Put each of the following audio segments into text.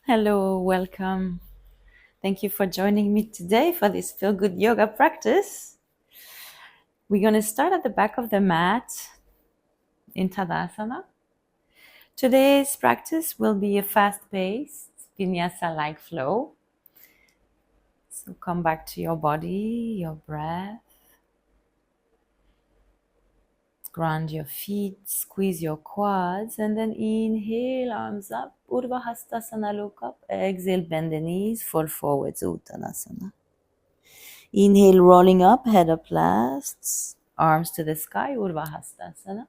Hello, welcome. Thank you for joining me today for this feel good yoga practice. We're going to start at the back of the mat in Tadasana. Today's practice will be a fast paced vinyasa like flow. So come back to your body, your breath. Ground your feet, squeeze your quads, and then inhale, arms up, Urdhva Hastasana, look up. Exhale, bend the knees, fall forwards, Uttanasana. Inhale, rolling up, head up last, arms to the sky, Urdhva Hastasana.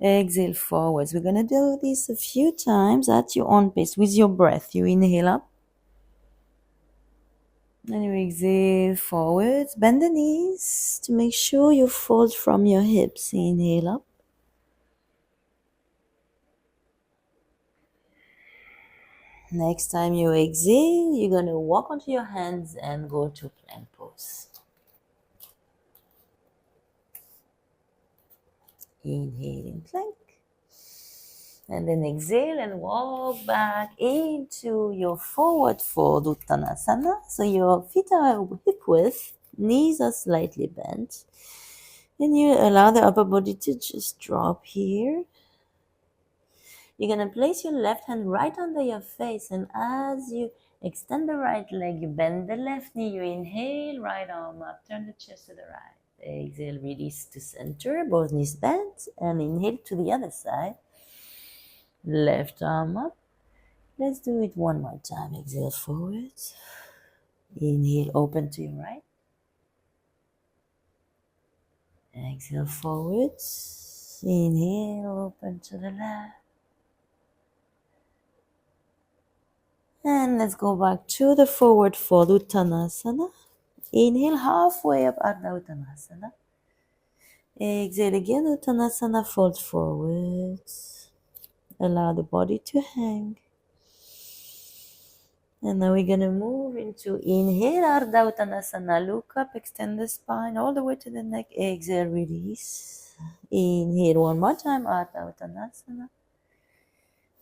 Exhale forwards. We're going to do this a few times at your own pace with your breath. You inhale up. And you exhale forwards. Bend the knees to make sure you fold from your hips. Inhale up. Next time you exhale, you're going to walk onto your hands and go to plank pose. Inhale in plank. And then exhale and walk back into your forward fold, Uttanasana. So your feet are hip width, knees are slightly bent. And you allow the upper body to just drop here. You're going to place your left hand right under your face. And as you extend the right leg, you bend the left knee. You inhale, right arm up, turn the chest to the right. Exhale, release to center, both knees bent. And inhale to the other side. Left arm up. Let's do it one more time. Exhale forward. Inhale, open to your right. Exhale forward. Inhale, open to the left. And let's go back to the forward fold, Uttanasana. Inhale, halfway up, Ardha Uttanasana. Exhale again, Uttanasana, fold forward. Allow the body to hang. And now we're going to move into inhale, Ardha Uttanasana. Look up, extend the spine all the way to the neck. Exhale, release. Inhale one more time, Ardha Uttanasana.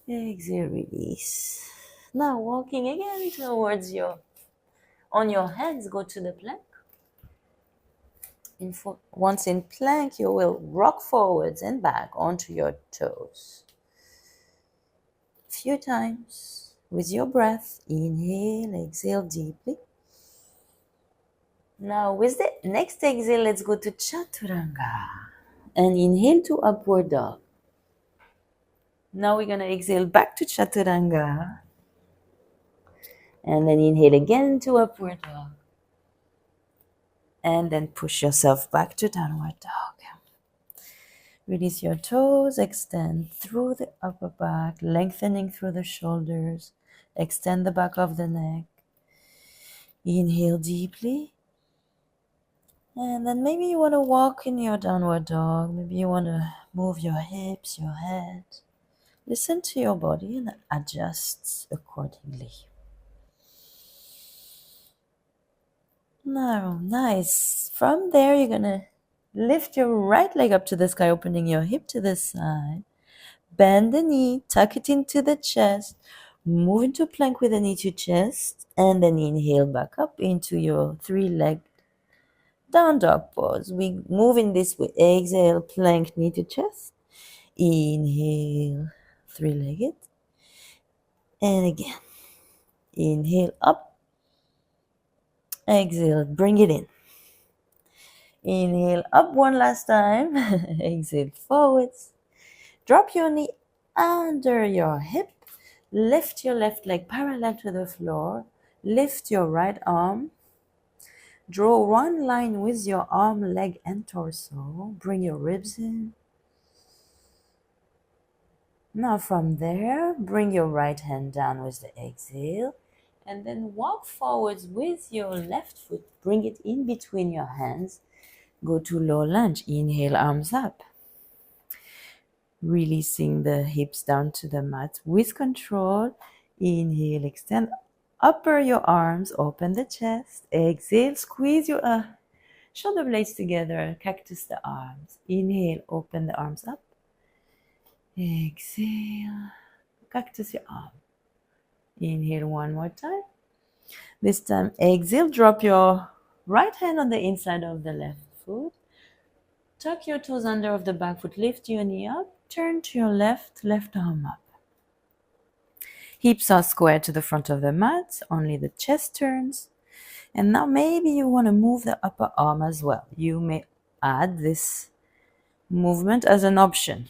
Exhale, release. Now walking again towards on your hands, go to the plank. Once in plank, you will rock forwards and back onto your toes. A few times with your breath. Inhale, exhale deeply. Now with the next exhale, let's go to Chaturanga. And inhale to upward dog. Now we're going to exhale back to Chaturanga. And then inhale again to upward dog. And then push yourself back to downward dog. Release your toes, extend through the upper back, lengthening through the shoulders. Extend the back of the neck. Inhale deeply. And then maybe you want to walk in your downward dog. Maybe you want to move your hips, your head. Listen to your body and adjust accordingly. Now, nice. From there, you're going to lift your right leg up to the sky, opening your hip to the side. Bend the knee, tuck it into the chest. Move into plank with the knee to chest. And then inhale back up into your three-legged down dog pose. We move in this way. Exhale, plank, knee to chest. Inhale, three-legged. And again. Inhale up. Exhale, bring it in. Inhale up one last time. Exhale forwards. Drop your knee under your hip. Lift your left leg parallel to the floor. Lift your right arm. Draw one line with your arm, leg, and torso. Bring your ribs in. Now from there, bring your right hand down with the exhale. And then walk forwards with your left foot. Bring it in between your hands. Go to low lunge. Inhale, arms up. Releasing the hips down to the mat with control. Inhale, extend. Upper your arms, open the chest. Exhale, squeeze your shoulder blades together. Cactus the arms. Inhale, open the arms up. Exhale, cactus your arm. Inhale one more time. This time, exhale, drop your right hand on the inside of the left foot. Tuck your toes under of the back foot, lift your knee up, turn to your left arm up. Hips are square to the front of the mat, only the chest turns. And now maybe you want to move the upper arm as well. You may add this movement as an option.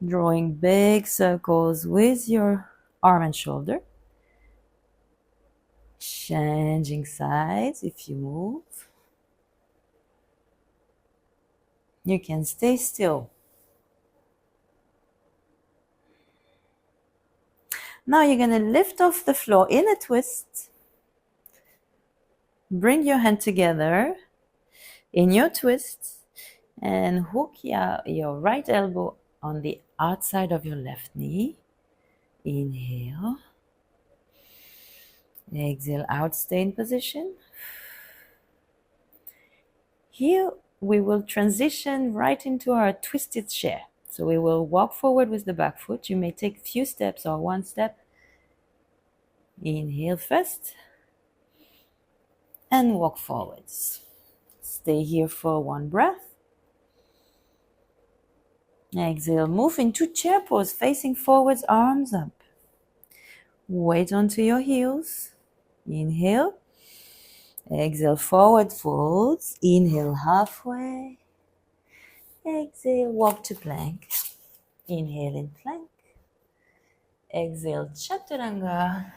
Drawing big circles with your arm and shoulder. Changing sides if you move. You can stay still. Now you're going to lift off the floor in a twist. Bring your hand together in your twist and hook your right elbow on the outside of your left knee. Inhale. Exhale out, stay in position. Here we will transition right into our twisted chair. So we will walk forward with the back foot. You may take a few steps or one step. Inhale first and walk forwards. Stay here for one breath. Exhale, move into chair pose, facing forwards, arms up. Weight onto your heels. Inhale. Exhale, forward folds. Inhale, halfway. Exhale, walk to plank. Inhale in plank. Exhale, chaturanga.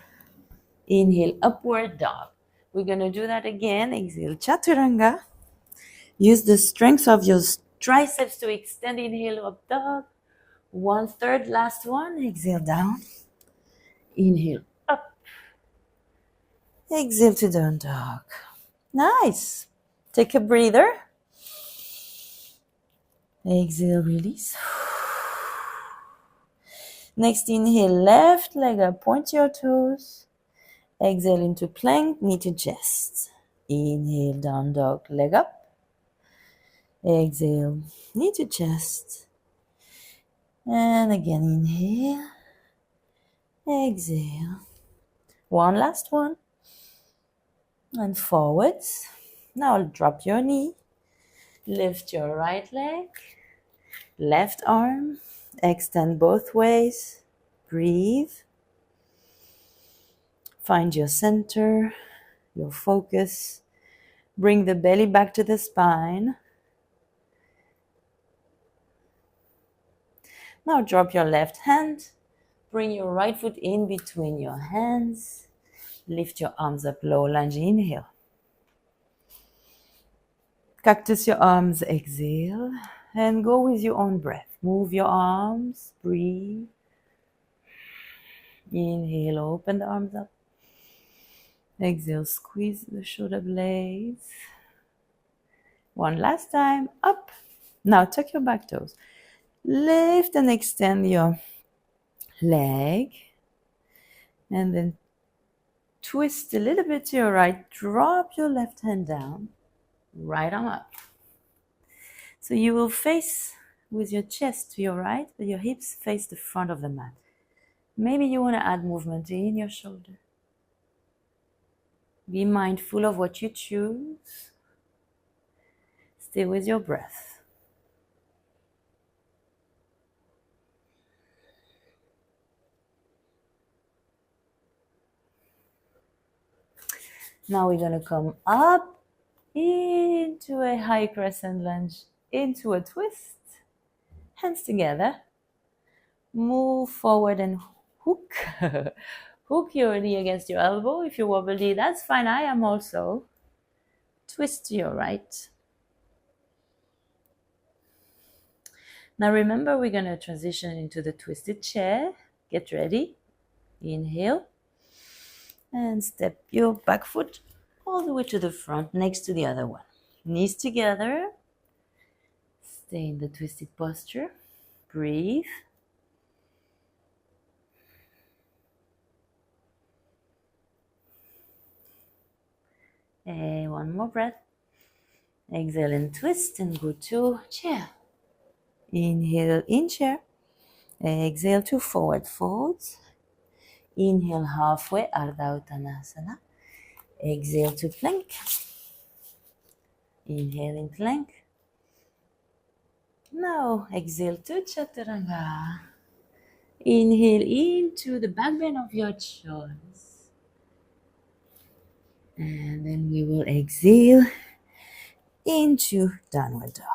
Inhale, upward dog. We're going to do that again. Exhale, chaturanga. Use the strength of your triceps to extend. Inhale, up dog. 1/3, last one. Exhale, down. Inhale, up. Exhale to down dog. Nice. Take a breather. Exhale, release. Next, inhale, left leg up, point your toes. Exhale into plank, knee to chest. Inhale, down dog, leg up. Exhale, knee to chest. And again, inhale. Exhale. One last one. And forwards. Now drop your knee. Lift your right leg. Left arm. Extend both ways. Breathe. Find your center, your focus. Bring the belly back to the spine. Now drop your left hand. Bring your right foot in between your hands. Lift your arms up, low lunge, inhale. Cactus your arms, exhale. And go with your own breath. Move your arms, breathe. Inhale, open the arms up. Exhale, squeeze the shoulder blades. One last time, up. Now tuck your back toes. Lift and extend your leg. And then twist a little bit to your right. Drop your left hand down. Right arm up. So you will face with your chest to your right, but your hips face the front of the mat. Maybe you want to add movement in your shoulder. Be mindful of what you choose. Stay with your breath. Now we're going to come up into a high crescent lunge, into a twist. Hands together. Move forward and hook. Hook your knee against your elbow. If you wobbly, that's fine. I am also. Twist to your right. Now remember, we're going to transition into the twisted chair. Get ready. Inhale. And step your back foot all the way to the front next to the other one. Knees together. Stay in the twisted posture. Breathe. And one more breath. Exhale and twist and go to chair. Inhale in chair. Exhale to forward folds. Inhale halfway, Ardha Uttanasana. Exhale to plank. Inhale in plank. Now exhale to Chaturanga. Inhale into the back bend of your choice. And then we will exhale into downward dog.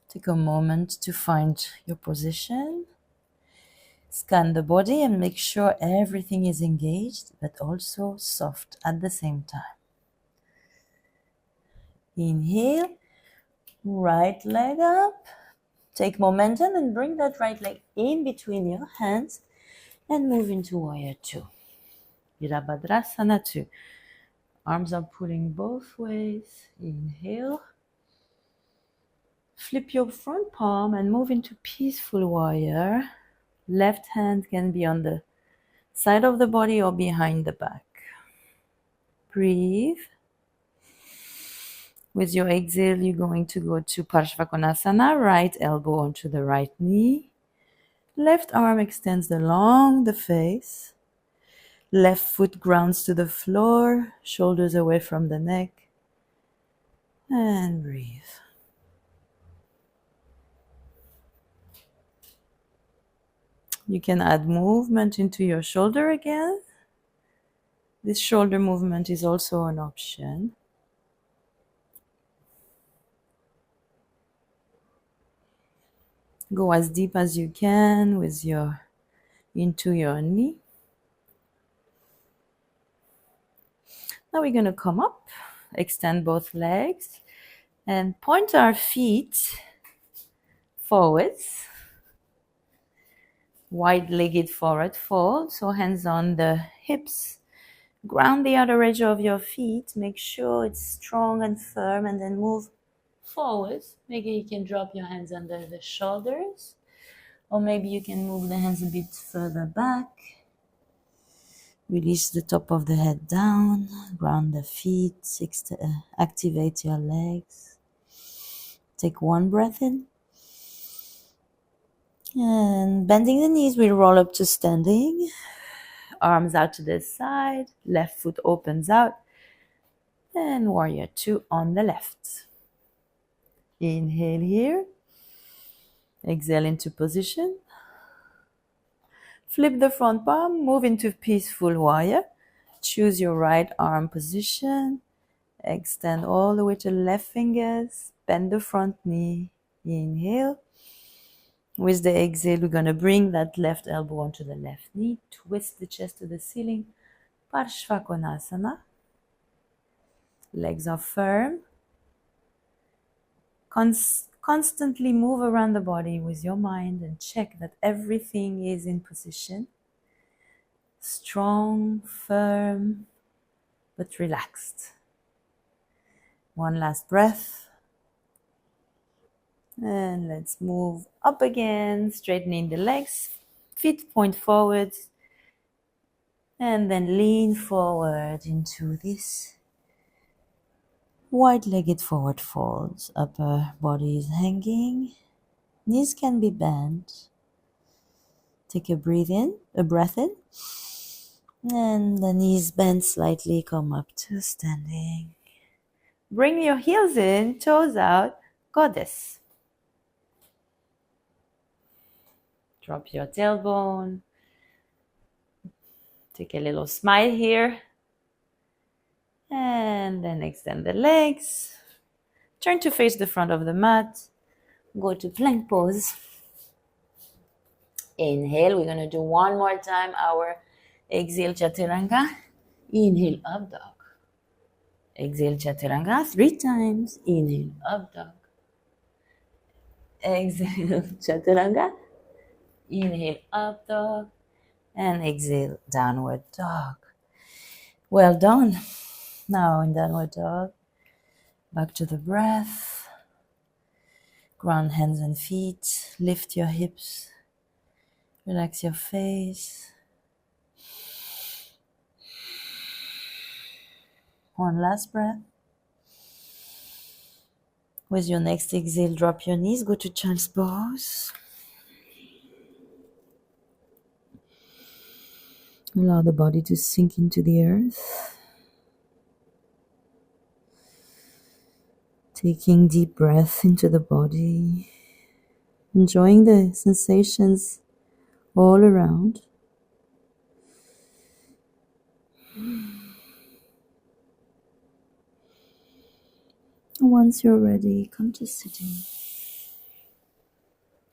Take a moment to find your position. Scan the body and make sure everything is engaged, but also soft at the same time. Inhale, right leg up. Take momentum and bring that right leg in between your hands and move into Warrior 2. Virabhadrasana 2. Arms are pulling both ways. Inhale. Flip your front palm and move into Peaceful Warrior. Left hand can be on the side of the body or behind the back. Breathe. With your exhale, you're going to go to Parshvakonasana, right elbow onto the right knee. Left arm extends along the face. Left foot grounds to the floor, shoulders away from the neck. And breathe. You can add movement into your shoulder again. This shoulder movement is also an option. Go as deep as you can with into your knee. Now we're going to come up, extend both legs, and point our feet forwards. Wide-legged forward fold, so hands on the hips. Ground the outer edge of your feet. Make sure it's strong and firm, and then move forwards. Maybe you can drop your hands under the shoulders, or maybe you can move the hands a bit further back. Release the top of the head down, ground the feet, activate your legs. Take one breath in. And bending the knees, we roll up to standing. Arms out to the side, left foot opens out. And Warrior 2 on the left. Inhale here. Exhale into position. Flip the front palm, move into Peaceful Warrior. Choose your right arm position. Extend all the way to the left fingers. Bend the front knee. Inhale. With the exhale, we're going to bring that left elbow onto the left knee. Twist the chest to the ceiling. Parshvakonasana. Legs are firm. Constantly move around the body with your mind and check that everything is in position. Strong, firm, but relaxed. One last breath. And let's move up again, straightening the legs. Feet point forward. And then lean forward into this wide-legged forward folds. Upper body is hanging. Knees can be bent. Take a breath in. And the knees bend slightly, come up to standing. Bring your heels in, toes out, goddess. Drop your tailbone. Take a little smile here. And then extend the legs. Turn to face the front of the mat. Go to plank pose. Inhale. We're going to do one more time our exhale Chaturanga. Inhale, up dog. Exhale Chaturanga 3 times. Inhale, up dog. Exhale Chaturanga. Inhale, up dog. And exhale, downward dog. Well done. Now in downward dog, back to the breath. Ground hands and feet. Lift your hips. Relax your face. One last breath. With your next exhale, drop your knees, go to child's pose. Allow the body to sink into the earth. Taking deep breath into the body. Enjoying the sensations all around. Once you're ready, come to sitting.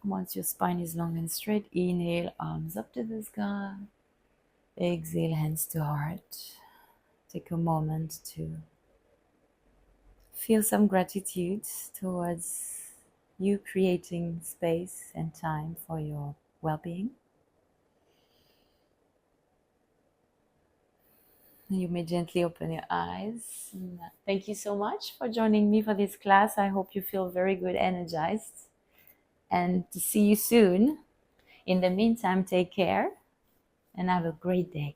Once your spine is long and straight, inhale, arms up to the sky. Exhale, hands to heart. Take a moment to feel some gratitude towards you creating space and time for your well-being. You may gently open your eyes. Thank you so much for joining me for this class. I hope you feel very good, energized, and to see you soon. In the meantime, take care and have a great day.